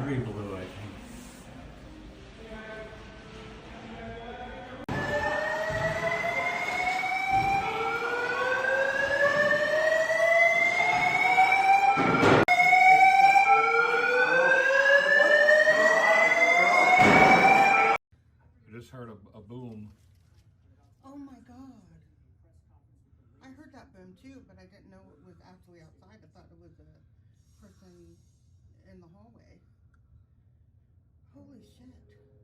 degree below, I think. I just heard a boom. Oh my God. I heard that boom too, but I didn't know it was actually outside. I thought it was a person in the hallway. Holy shit.